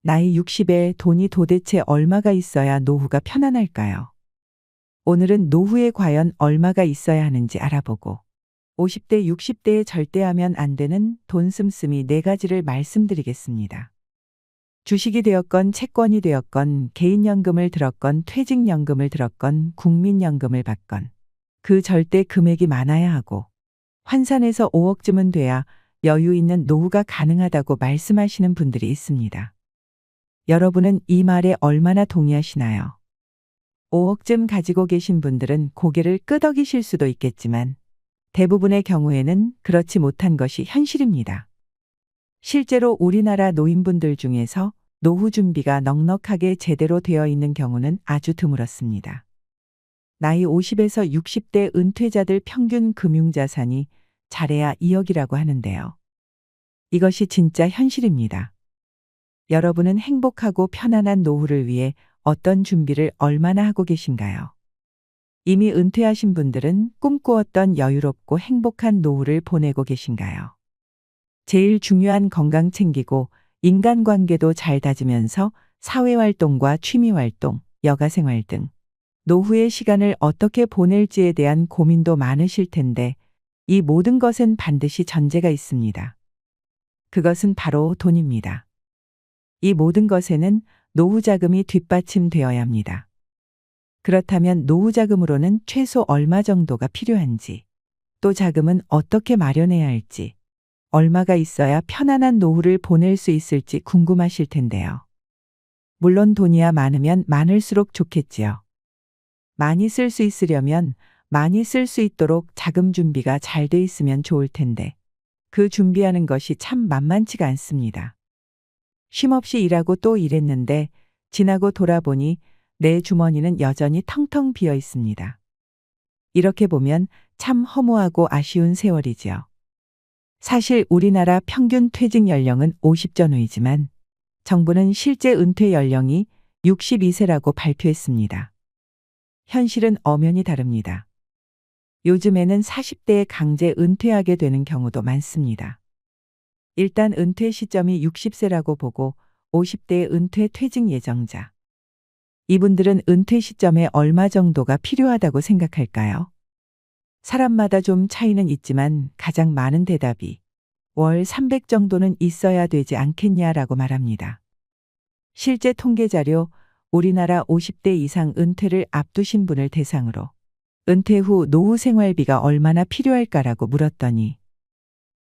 나이 60에 돈이 도대체 얼마가 있어야 노후가 편안할까요? 오늘은 노후에 과연 얼마가 있어야 하는지 알아보고 50대, 60대에 절대 하면 안 되는 돈 씀씀이 4가지를 말씀드리겠습니다. 주식이 되었건 채권이 되었건 개인연금을 들었건 퇴직연금을 들었건 국민연금을 받건 그 절대 금액이 많아야 하고 환산해서 5억쯤은 돼야 여유 있는 노후가 가능하다고 말씀하시는 분들이 있습니다. 여러분은 이 말에 얼마나 동의하시나요? 5억쯤 가지고 계신 분들은 고개를 끄덕이실 수도 있겠지만 대부분의 경우에는 그렇지 못한 것이 현실입니다. 실제로 우리나라 노인분들 중에서 노후 준비가 넉넉하게 제대로 되어 있는 경우는 아주 드물었습니다. 나이 50에서 60대 은퇴자들 평균 금융자산이 잘해야 2억이라고 하는데요. 이것이 진짜 현실입니다. 여러분은 행복하고 편안한 노후를 위해 어떤 준비를 얼마나 하고 계신가요? 이미 은퇴하신 분들은 꿈꾸었던 여유롭고 행복한 노후를 보내고 계신가요? 제일 중요한 건강 챙기고 인간관계도 잘 다지면서 사회활동과 취미활동, 여가생활 등 노후의 시간을 어떻게 보낼지에 대한 고민도 많으실 텐데 이 모든 것은 반드시 전제가 있습니다. 그것은 바로 돈입니다. 이 모든 것에는 노후 자금이 뒷받침되어야 합니다. 그렇다면 노후 자금으로는 최소 얼마 정도가 필요한지, 또 자금은 어떻게 마련해야 할지, 얼마가 있어야 편안한 노후를 보낼 수 있을지 궁금하실 텐데요. 물론 돈이야 많으면 많을수록 좋겠지요. 많이 쓸 수 있으려면 많이 쓸 수 있도록 자금 준비가 잘 돼 있으면 좋을 텐데 그 준비하는 것이 참 만만치가 않습니다. 쉼없이 일하고 또 일했는데 지나고 돌아보니 내 주머니는 여전히 텅텅 비어 있습니다. 이렇게 보면 참 허무하고 아쉬운 세월이지요. 사실 우리나라 평균 퇴직 연령은 50 전후이지만 정부는 실제 은퇴 연령이 62세라고 발표했습니다. 현실은 엄연히 다릅니다. 요즘에는 40대에 강제 은퇴하게 되는 경우도 많습니다. 일단 은퇴 시점이 60세라고 보고 50대의 은퇴 퇴직 예정자. 이분들은 은퇴 시점에 얼마 정도가 필요하다고 생각할까요? 사람마다 좀 차이는 있지만 가장 많은 대답이 월 300 정도는 있어야 되지 않겠냐라고 말합니다. 실제 통계 자료 우리나라 50대 이상 은퇴를 앞두신 분을 대상으로 은퇴 후 노후 생활비가 얼마나 필요할까라고 물었더니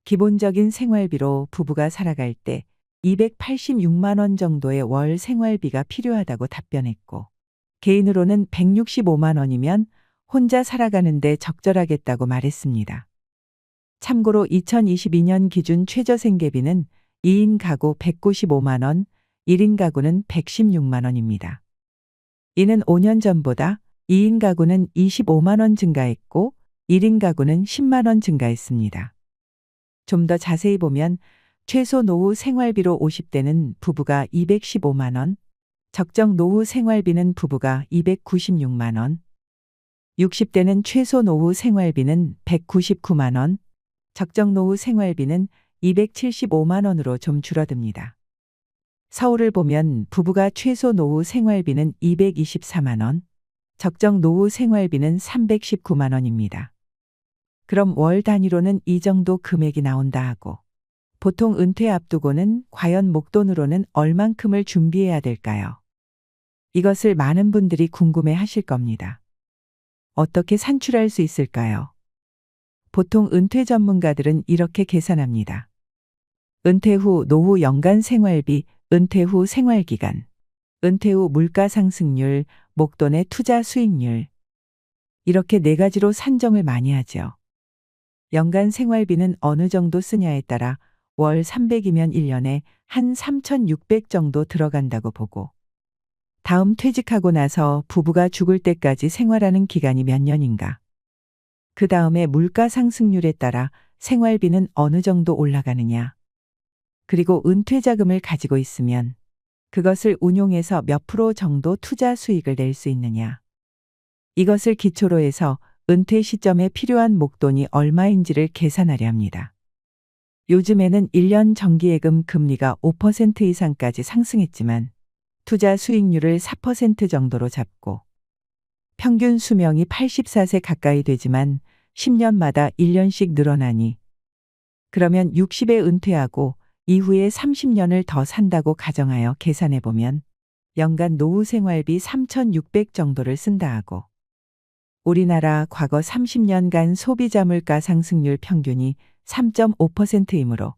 기본적인 생활비로 부부가 살아갈 때 286만 원 정도의 월 생활비가 필요하다고 답변했고 개인으로는 165만 원이면 혼자 살아가는데 적절하겠다고 말했습니다. 참고로 2022년 기준 최저생계비는 2인 가구 195만 원, 1인 가구는 116만 원입니다. 이는 5년 전보다 2인 가구는 25만 원 증가했고 1인 가구는 10만 원 증가했습니다. 좀 더 자세히 보면 최소 노후 생활비로 50대는 부부가 215만 원, 적정 노후 생활비는 부부가 296만 원, 60대는 최소 노후 생활비는 199만 원, 적정 노후 생활비는 275만 원으로 좀 줄어듭니다. 서울을 보면 부부가 최소 노후 생활비는 224만 원, 적정 노후 생활비는 319만 원입니다. 그럼 월 단위로는 이 정도 금액이 나온다 하고 보통 은퇴 앞두고는 과연 목돈으로는 얼만큼을 준비해야 될까요? 이것을 많은 분들이 궁금해 하실 겁니다. 어떻게 산출할 수 있을까요? 보통 은퇴 전문가들은 이렇게 계산합니다. 은퇴 후 노후 연간 생활비, 은퇴 후 생활기간, 은퇴 후 물가 상승률, 목돈의 투자 수익률. 이렇게 4가지로 산정을 많이 하죠. 연간 생활비는 어느 정도 쓰냐에 따라 월 300이면 1년에 한 3,600 정도 들어간다고 보고 다음 퇴직하고 나서 부부가 죽을 때까지 생활하는 기간이 몇 년인가. 그 다음에 물가 상승률에 따라 생활비는 어느 정도 올라가느냐. 그리고 은퇴 자금을 가지고 있으면 그것을 운용해서 몇 프로 정도 투자 수익을 낼 수 있느냐. 이것을 기초로 해서 은퇴 시점에 필요한 목돈이 얼마인지를 계산하려 합니다. 요즘에는 1년 정기예금 금리가 5% 이상까지 상승했지만 투자 수익률을 4% 정도로 잡고 평균 수명이 84세 가까이 되지만 10년마다 1년씩 늘어나니 그러면 60에 은퇴하고 이후에 30년을 더 산다고 가정하여 계산해 보면 연간 노후 생활비 3,600 정도를 쓴다 하고 우리나라 과거 30년간 소비자 물가 상승률 평균이 3.5%이므로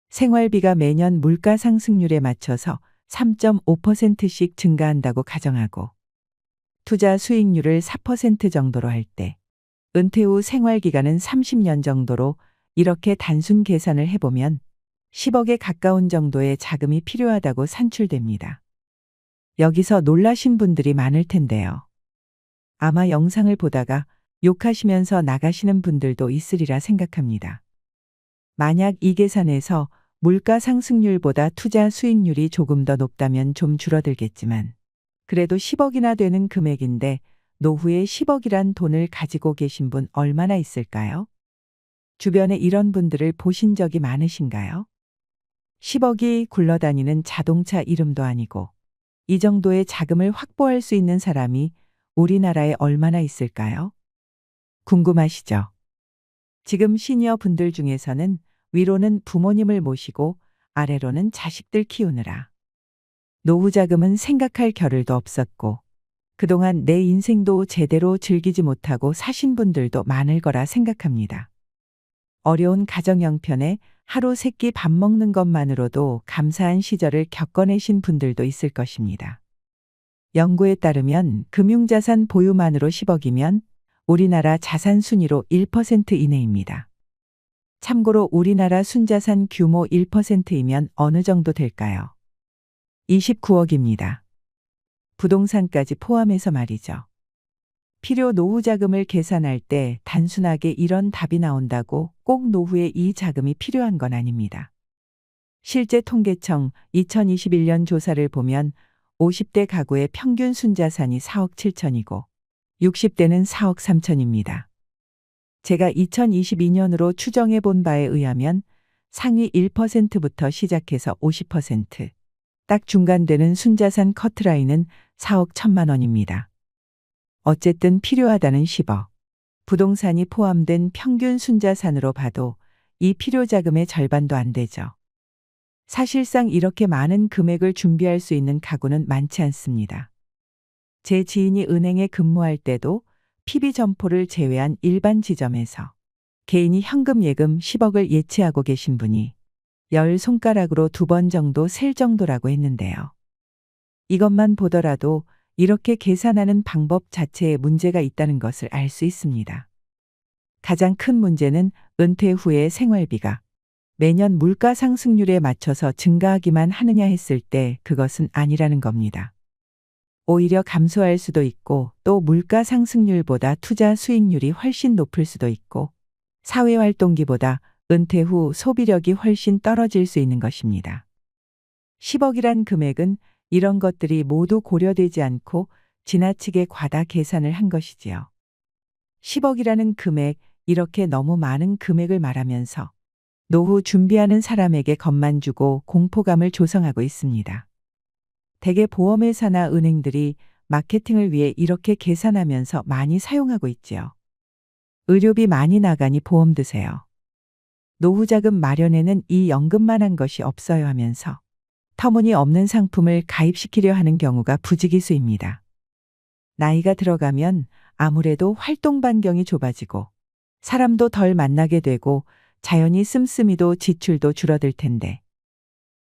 생활비가 매년 물가 상승률에 맞춰서 3.5%씩 증가한다고 가정하고 투자 수익률을 4% 정도로 할 때 은퇴 후 생활 기간은 30년 정도로 이렇게 단순 계산을 해보면 10억에 가까운 정도의 자금이 필요하다고 산출됩니다. 여기서 놀라신 분들이 많을 텐데요. 아마 영상을 보다가 욕하시면서 나가시는 분들도 있으리라 생각합니다. 만약 이 계산에서 물가 상승률보다 투자 수익률이 조금 더 높다면 좀 줄어들겠지만 그래도 10억이나 되는 금액인데 노후에 10억이란 돈을 가지고 계신 분 얼마나 있을까요? 주변에 이런 분들을 보신 적이 많으신가요? 10억이 굴러다니는 자동차 이름도 아니고 이 정도의 자금을 확보할 수 있는 사람이 우리나라에 얼마나 있을까요? 궁금하시죠? 지금 시니어 분들 중에서는 위로는 부모님을 모시고 아래로는 자식들 키우느라 노후 자금은 생각할 겨를도 없었고 그동안 내 인생도 제대로 즐기지 못하고 사신 분들도 많을 거라 생각합니다. 어려운 가정 형편에 하루 세끼 밥 먹는 것만으로도 감사한 시절을 겪어내신 분들도 있을 것입니다. 연구에 따르면 금융자산 보유만으로 10억이면 우리나라 자산 순위로 1% 이내입니다. 참고로 우리나라 순자산 규모 1%이면 어느 정도 될까요? 29억입니다. 부동산까지 포함해서 말이죠. 필요 노후 자금을 계산할 때 단순하게 이런 답이 나온다고 꼭 노후에 이 자금이 필요한 건 아닙니다. 실제 통계청 2021년 조사를 보면 50대 가구의 평균 순자산이 4억 7천이고 60대는 4억 3천입니다. 제가 2022년으로 추정해 본 바에 의하면 상위 1%부터 시작해서 50%, 딱 중간되는 순자산 커트라인은 4억 1천만 원입니다. 어쨌든 필요하다는 10억. 부동산이 포함된 평균 순자산으로 봐도 이 필요 자금의 절반도 안 되죠. 사실상 이렇게 많은 금액을 준비할 수 있는 가구는 많지 않습니다. 제 지인이 은행에 근무할 때도 PB 점포를 제외한 일반 지점에서 개인이 현금 예금 10억을 예치하고 계신 분이 10손가락으로 2번 정도 셀 정도라고 했는데요. 이것만 보더라도 이렇게 계산하는 방법 자체에 문제가 있다는 것을 알 수 있습니다. 가장 큰 문제는 은퇴 후의 생활비가 매년 물가 상승률에 맞춰서 증가하기만 하느냐 했을 때 그것은 아니라는 겁니다. 오히려 감소할 수도 있고 또 물가 상승률보다 투자 수익률이 훨씬 높을 수도 있고 사회활동기보다 은퇴 후 소비력이 훨씬 떨어질 수 있는 것입니다. 10억이란 금액은 이런 것들이 모두 고려되지 않고 지나치게 과다 계산을 한 것이지요. 10억이라는 금액, 이렇게 너무 많은 금액을 말하면서 노후 준비하는 사람에게 겁만 주고 공포감을 조성하고 있습니다. 대개 보험회사나 은행들이 마케팅을 위해 이렇게 계산하면서 많이 사용하고 있지요. 의료비 많이 나가니 보험 드세요. 노후자금 마련에는 이 연금만 한 것이 없어요 하면서 터무니없는 상품을 가입시키려 하는 경우가 부지기수입니다. 나이가 들어가면 아무래도 활동 반경이 좁아지고 사람도 덜 만나게 되고 자연히 씀씀이도 지출도 줄어들 텐데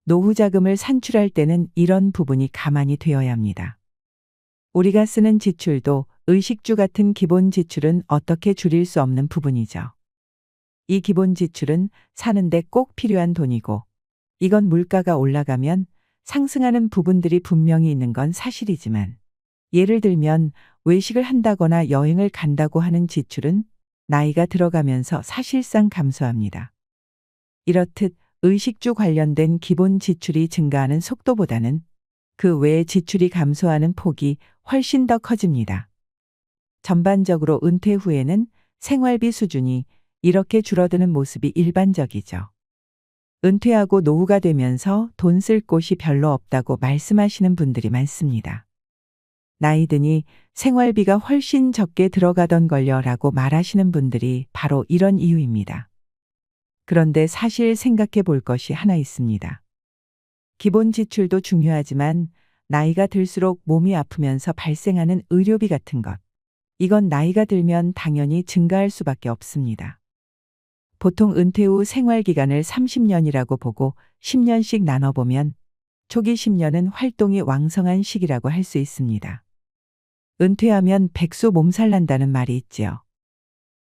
노후 자금을 산출할 때는 이런 부분이 가만히 되어야 합니다. 우리가 쓰는 지출도 의식주 같은 기본 지출은 어떻게 줄일 수 없는 부분이죠. 이 기본 지출은 사는데 꼭 필요한 돈이고 이건 물가가 올라가면 상승하는 부분들이 분명히 있는 건 사실이지만 예를 들면 외식을 한다거나 여행을 간다고 하는 지출은 나이가 들어가면서 사실상 감소합니다. 이렇듯 의식주 관련된 기본 지출이 증가하는 속도보다는 그 외의 지출이 감소하는 폭이 훨씬 더 커집니다. 전반적으로 은퇴 후에는 생활비 수준이 이렇게 줄어드는 모습이 일반적이죠. 은퇴하고 노후가 되면서 돈 쓸 곳이 별로 없다고 말씀하시는 분들이 많습니다. 나이 드니 생활비가 훨씬 적게 들어가던 걸요라고 말하시는 분들이 바로 이런 이유입니다. 그런데 사실 생각해 볼 것이 하나 있습니다. 기본 지출도 중요하지만 나이가 들수록 몸이 아프면서 발생하는 의료비 같은 것. 이건 나이가 들면 당연히 증가할 수밖에 없습니다. 보통 은퇴 후 생활 기간을 30년이라고 보고 10년씩 나눠보면 초기 10년은 활동이 왕성한 시기라고 할 수 있습니다. 은퇴하면 백수 몸살 난다는 말이 있지요.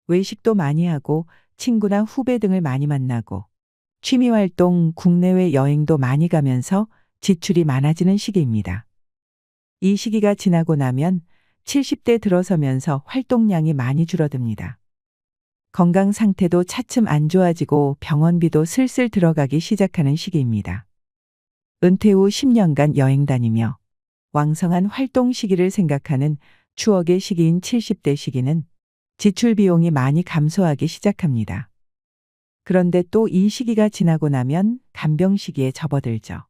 외식도 많이 하고 친구나 후배 등을 많이 만나고 취미활동, 국내외 여행도 많이 가면서 지출이 많아지는 시기입니다. 이 시기가 지나고 나면 70대 들어서면서 활동량이 많이 줄어듭니다. 건강 상태도 차츰 안 좋아지고 병원비도 슬슬 들어가기 시작하는 시기입니다. 은퇴 후 10년간 여행 다니며 왕성한 활동 시기를 생각하는 추억의 시기인 70대 시기는 지출 비용이 많이 감소하기 시작합니다. 그런데 또 이 시기가 지나고 나면 간병 시기에 접어들죠.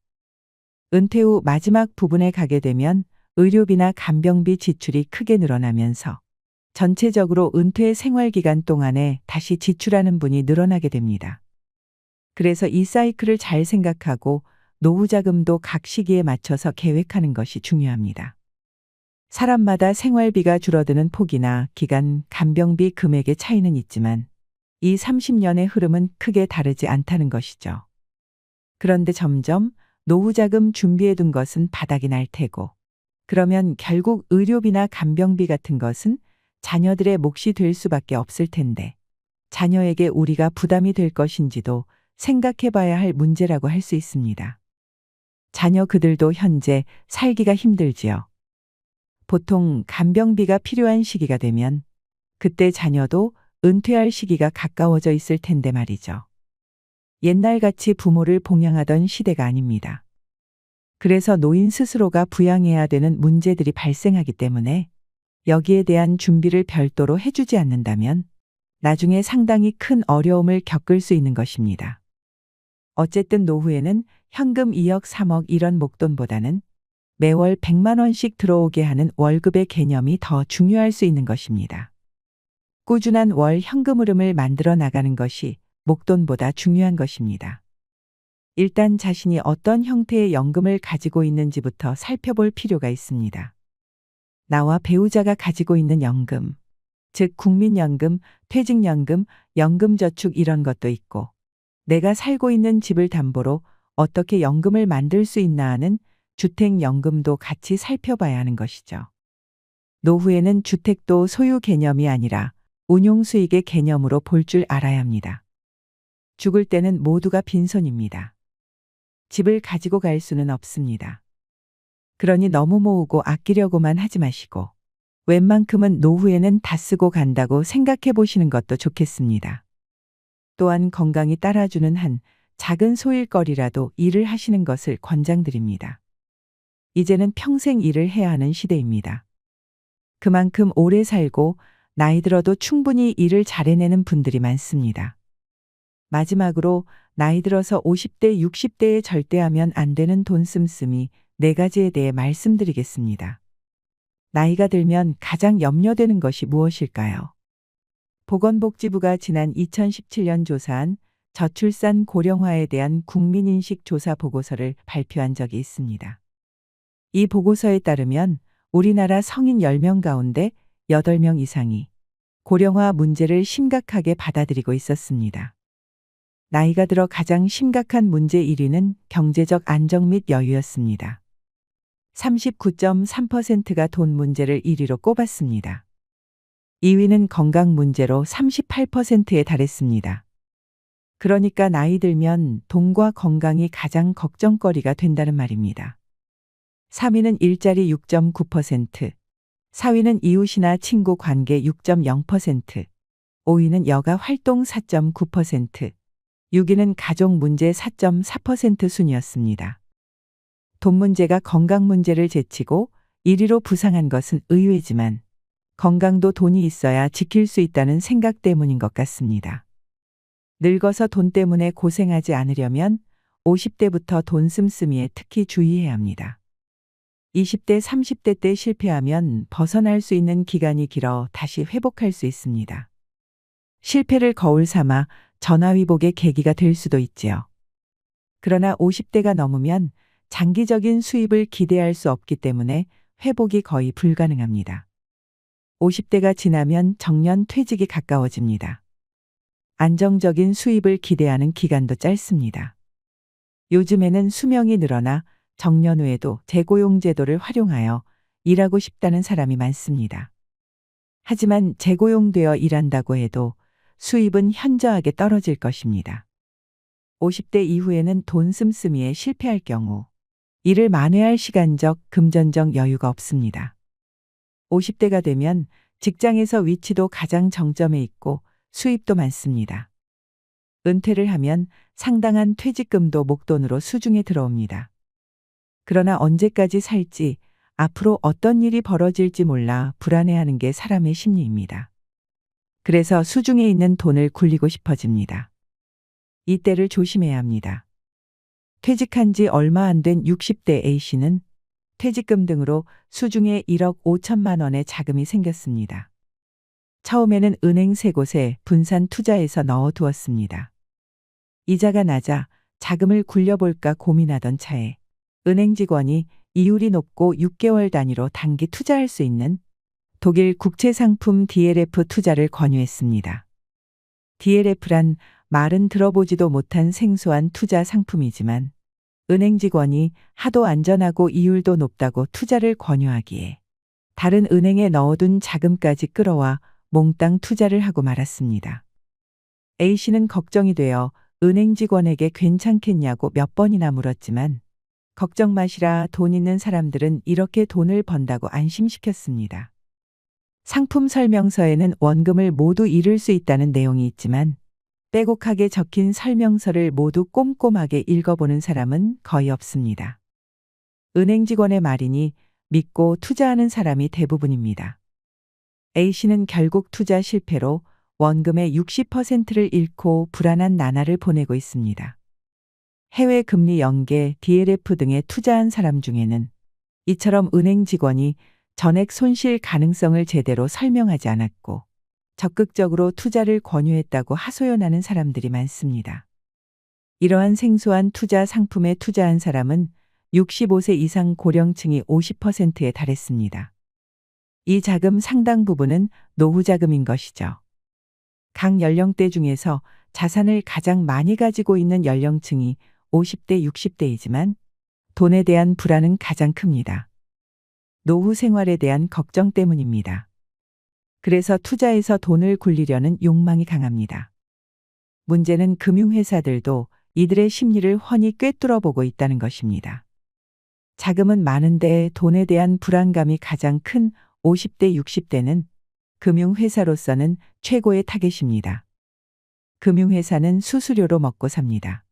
은퇴 후 마지막 부분에 가게 되면 의료비나 간병비 지출이 크게 늘어나면서 전체적으로 은퇴 생활 기간 동안에 다시 지출하는 분이 늘어나게 됩니다. 그래서 이 사이클을 잘 생각하고 노후 자금도 각 시기에 맞춰서 계획하는 것이 중요합니다. 사람마다 생활비가 줄어드는 폭이나 기간, 간병비 금액의 차이는 있지만 이 30년의 흐름은 크게 다르지 않다는 것이죠. 그런데 점점 노후 자금 준비해 둔 것은 바닥이 날 테고 그러면 결국 의료비나 간병비 같은 것은 자녀들의 몫이 될 수밖에 없을 텐데 자녀에게 우리가 부담이 될 것인지도 생각해 봐야 할 문제라고 할 수 있습니다. 자녀 그들도 현재 살기가 힘들지요. 보통 간병비가 필요한 시기가 되면 그때 자녀도 은퇴할 시기가 가까워져 있을 텐데 말이죠. 옛날같이 부모를 봉양하던 시대가 아닙니다. 그래서 노인 스스로가 부양해야 되는 문제들이 발생하기 때문에 여기에 대한 준비를 별도로 해주지 않는다면 나중에 상당히 큰 어려움을 겪을 수 있는 것입니다. 어쨌든 노후에는 현금 2억, 3억 이런 목돈보다는 매월 100만 원씩 들어오게 하는 월급의 개념이 더 중요할 수 있는 것입니다. 꾸준한 월 현금 흐름을 만들어 나가는 것이 목돈보다 중요한 것입니다. 일단 자신이 어떤 형태의 연금을 가지고 있는지부터 살펴볼 필요가 있습니다. 나와 배우자가 가지고 있는 연금, 즉 국민연금, 퇴직연금, 연금저축 이런 것도 있고 내가 살고 있는 집을 담보로 어떻게 연금을 만들 수 있나 하는 주택연금도 같이 살펴봐야 하는 것이죠. 노후에는 주택도 소유 개념이 아니라 운용수익의 개념으로 볼 줄 알아야 합니다. 죽을 때는 모두가 빈손입니다. 집을 가지고 갈 수는 없습니다. 그러니 너무 모으고 아끼려고만 하지 마시고 웬만큼은 노후에는 다 쓰고 간다고 생각해 보시는 것도 좋겠습니다. 또한 건강이 따라주는 한 작은 소일거리라도 일을 하시는 것을 권장드립니다. 이제는 평생 일을 해야 하는 시대입니다. 그만큼 오래 살고 나이 들어도 충분히 일을 잘해내는 분들이 많습니다. 마지막으로 나이 들어서 50대, 60대에 절대 하면 안 되는 돈 씀씀이 4가지에 대해 말씀드리겠습니다. 나이가 들면 가장 염려되는 것이 무엇일까요? 보건복지부가 지난 2017년 조사한 저출산 고령화에 대한 국민인식 조사 보고서를 발표한 적이 있습니다. 이 보고서에 따르면 우리나라 성인 10명 가운데 8명 이상이 고령화 문제를 심각하게 받아들이고 있었습니다. 나이가 들어 가장 심각한 문제 1위는 경제적 안정 및 여유였습니다. 39.3%가 돈 문제를 1위로 꼽았습니다. 2위는 건강 문제로 38%에 달했습니다. 그러니까 나이 들면 돈과 건강이 가장 걱정거리가 된다는 말입니다. 3위는 일자리 6.9%, 4위는 이웃이나 친구 관계 6.0%, 5위는 여가 활동 4.9%, 6위는 가족 문제 4.4% 순이었습니다. 돈 문제가 건강 문제를 제치고 1위로 부상한 것은 의외지만 건강도 돈이 있어야 지킬 수 있다는 생각 때문인 것 같습니다. 늙어서 돈 때문에 고생하지 않으려면 50대부터 돈 씀씀이에 특히 주의해야 합니다. 20대, 30대 때 실패하면 벗어날 수 있는 기간이 길어 다시 회복할 수 있습니다. 실패를 거울 삼아 전화위복의 계기가 될 수도 있지요. 그러나 50대가 넘으면 장기적인 수입을 기대할 수 없기 때문에 회복이 거의 불가능합니다. 50대가 지나면 정년 퇴직이 가까워집니다. 안정적인 수입을 기대하는 기간도 짧습니다. 요즘에는 수명이 늘어나 정년 후에도 재고용 제도를 활용하여 일하고 싶다는 사람이 많습니다. 하지만 재고용되어 일한다고 해도 수입은 현저하게 떨어질 것입니다. 50대 이후에는 돈 씀씀이에 실패할 경우 이를 만회할 시간적, 금전적 여유가 없습니다. 50대가 되면 직장에서 위치도 가장 정점에 있고 수입도 많습니다. 은퇴를 하면 상당한 퇴직금도 목돈으로 수중에 들어옵니다. 그러나 언제까지 살지, 앞으로 어떤 일이 벌어질지 몰라 불안해하는 게 사람의 심리입니다. 그래서 수중에 있는 돈을 굴리고 싶어집니다. 이때를 조심해야 합니다. 퇴직한 지 얼마 안 된 60대 A씨는 퇴직금 등으로 수중에 1억 5천만 원의 자금이 생겼습니다. 처음에는 은행 세 곳에 분산 투자해서 넣어두었습니다. 이자가 낮아 자금을 굴려볼까 고민하던 차에 은행 직원이 이율이 높고 6개월 단위로 단기 투자할 수 있는 독일 국채상품 DLF 투자를 권유했습니다. DLF란 말은 들어보지도 못한 생소한 투자 상품이지만 은행 직원이 하도 안전하고 이율도 높다고 투자를 권유하기에 다른 은행에 넣어둔 자금까지 끌어와 몽땅 투자를 하고 말았습니다. A씨는 걱정이 되어 은행 직원에게 괜찮겠냐고 몇 번이나 물었지만 걱정 마시라, 돈 있는 사람들은 이렇게 돈을 번다고 안심시켰습니다. 상품 설명서에는 원금을 모두 잃을 수 있다는 내용이 있지만 빼곡하게 적힌 설명서를 모두 꼼꼼하게 읽어보는 사람은 거의 없습니다. 은행 직원의 말이니 믿고 투자하는 사람이 대부분입니다. A씨는 결국 투자 실패로 원금의 60%를 잃고 불안한 나날을 보내고 있습니다. 해외 금리 연계, DLF 등에 투자한 사람 중에는 이처럼 은행 직원이 전액 손실 가능성을 제대로 설명하지 않았고 적극적으로 투자를 권유했다고 하소연하는 사람들이 많습니다. 이러한 생소한 투자 상품에 투자한 사람은 65세 이상 고령층이 50%에 달했습니다. 이 자금 상당 부분은 노후 자금인 것이죠. 각 연령대 중에서 자산을 가장 많이 가지고 있는 연령층이 50대, 60대이지만 돈에 대한 불안은 가장 큽니다. 노후 생활에 대한 걱정 때문입니다. 그래서 투자에서 돈을 굴리려는 욕망이 강합니다. 문제는 금융회사들도 이들의 심리를 훤히 꿰뚫어보고 있다는 것입니다. 자금은 많은데 돈에 대한 불안감이 가장 큰 50대, 60대는 금융회사로서는 최고의 타겟입니다. 금융회사는 수수료로 먹고 삽니다.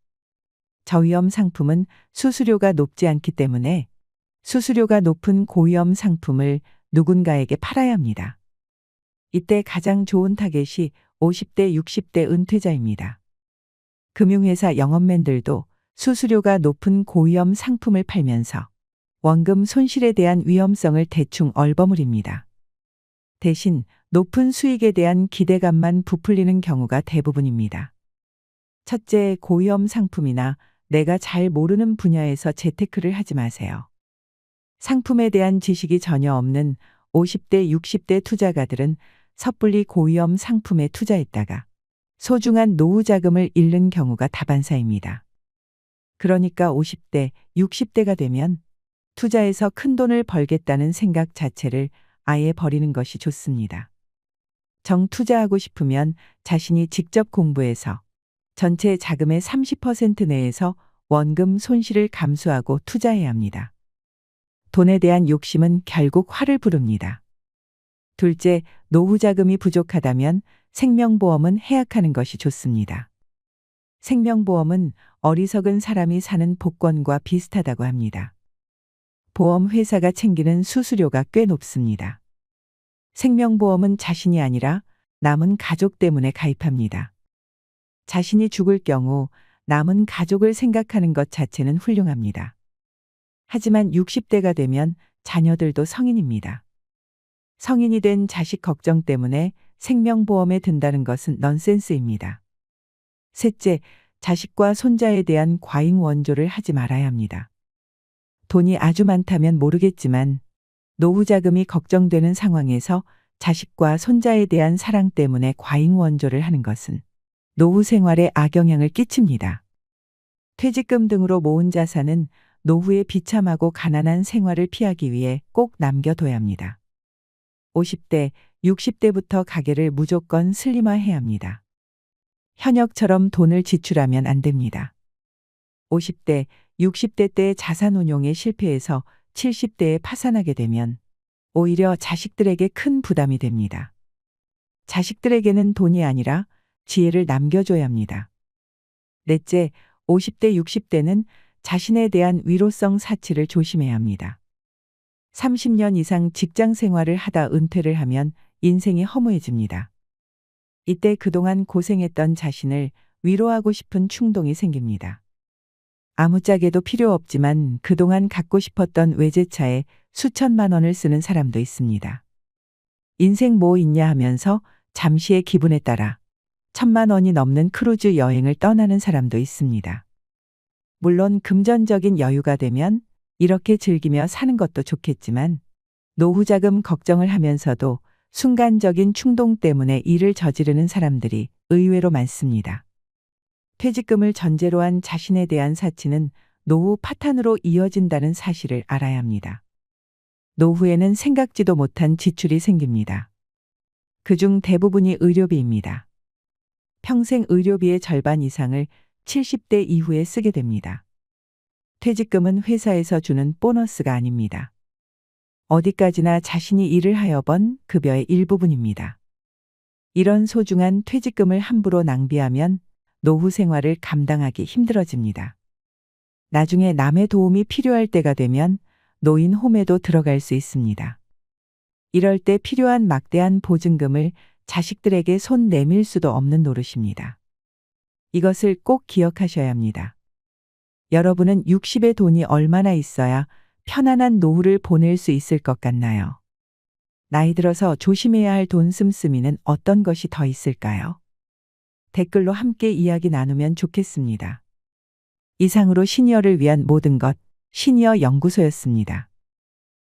저위험 상품은 수수료가 높지 않기 때문에 수수료가 높은 고위험 상품을 누군가에게 팔아야 합니다. 이때 가장 좋은 타겟이 50대, 60대 은퇴자입니다. 금융회사 영업맨들도 수수료가 높은 고위험 상품을 팔면서 원금 손실에 대한 위험성을 대충 얼버무립니다. 대신 높은 수익에 대한 기대감만 부풀리는 경우가 대부분입니다. 첫째, 고위험 상품이나 내가 잘 모르는 분야에서 재테크를 하지 마세요. 상품에 대한 지식이 전혀 없는 50대, 60대 투자가들은 섣불리 고위험 상품에 투자했다가 소중한 노후 자금을 잃는 경우가 다반사입니다. 그러니까 50대, 60대가 되면 투자에서 큰 돈을 벌겠다는 생각 자체를 아예 버리는 것이 좋습니다. 정 투자하고 싶으면 자신이 직접 공부해서 전체 자금의 30% 내에서 원금 손실을 감수하고 투자해야 합니다. 돈에 대한 욕심은 결국 화를 부릅니다. 둘째, 노후 자금이 부족하다면 생명보험은 해약하는 것이 좋습니다. 생명보험은 어리석은 사람이 사는 복권과 비슷하다고 합니다. 보험회사가 챙기는 수수료가 꽤 높습니다. 생명보험은 자신이 아니라 남은 가족 때문에 가입합니다. 자신이 죽을 경우 남은 가족을 생각하는 것 자체는 훌륭합니다. 하지만 60대가 되면 자녀들도 성인입니다. 성인이 된 자식 걱정 때문에 생명보험에 든다는 것은 넌센스입니다. 셋째, 자식과 손자에 대한 과잉 원조를 하지 말아야 합니다. 돈이 아주 많다면 모르겠지만 노후 자금이 걱정되는 상황에서 자식과 손자에 대한 사랑 때문에 과잉 원조를 하는 것은 노후 생활에 악영향을 끼칩니다. 퇴직금 등으로 모은 자산은 노후에 비참하고 가난한 생활을 피하기 위해 꼭 남겨둬야 합니다. 50대, 60대부터 가계를 무조건 슬림화해야 합니다. 현역처럼 돈을 지출하면 안 됩니다. 50대, 60대 때 자산 운용에 실패해서 70대에 파산하게 되면 오히려 자식들에게 큰 부담이 됩니다. 자식들에게는 돈이 아니라 지혜를 남겨줘야 합니다. 넷째, 50대, 60대는 자신에 대한 위로성 사치를 조심해야 합니다. 30년 이상 직장 생활을 하다 은퇴를 하면 인생이 허무해집니다. 이때 그동안 고생했던 자신을 위로하고 싶은 충동이 생깁니다. 아무짝에도 필요 없지만 그동안 갖고 싶었던 외제차에 수천만 원을 쓰는 사람도 있습니다. 인생 뭐 있냐 하면서 잠시의 기분에 따라 1,000만 원이 넘는 크루즈 여행을 떠나는 사람도 있습니다. 물론 금전적인 여유가 되면 이렇게 즐기며 사는 것도 좋겠지만 노후 자금 걱정을 하면서도 순간적인 충동 때문에 일을 저지르는 사람들이 의외로 많습니다. 퇴직금을 전제로 한 자신에 대한 사치는 노후 파탄으로 이어진다는 사실을 알아야 합니다. 노후에는 생각지도 못한 지출이 생깁니다. 그중 대부분이 의료비입니다. 평생 의료비의 절반 이상을 70대 이후에 쓰게 됩니다. 퇴직금은 회사에서 주는 보너스가 아닙니다. 어디까지나 자신이 일을 하여 번 급여의 일부분입니다. 이런 소중한 퇴직금을 함부로 낭비하면 노후 생활을 감당하기 힘들어집니다. 나중에 남의 도움이 필요할 때가 되면 노인 홈에도 들어갈 수 있습니다. 이럴 때 필요한 막대한 보증금을 자식들에게 손 내밀 수도 없는 노릇입니다. 이것을 꼭 기억하셔야 합니다. 여러분은 60에 돈이 얼마나 있어야 편안한 노후를 보낼 수 있을 것 같나요? 나이 들어서 조심해야 할 돈 씀씀이는 어떤 것이 더 있을까요? 댓글로 함께 이야기 나누면 좋겠습니다. 이상으로 시니어를 위한 모든 것, 시니어 연구소였습니다.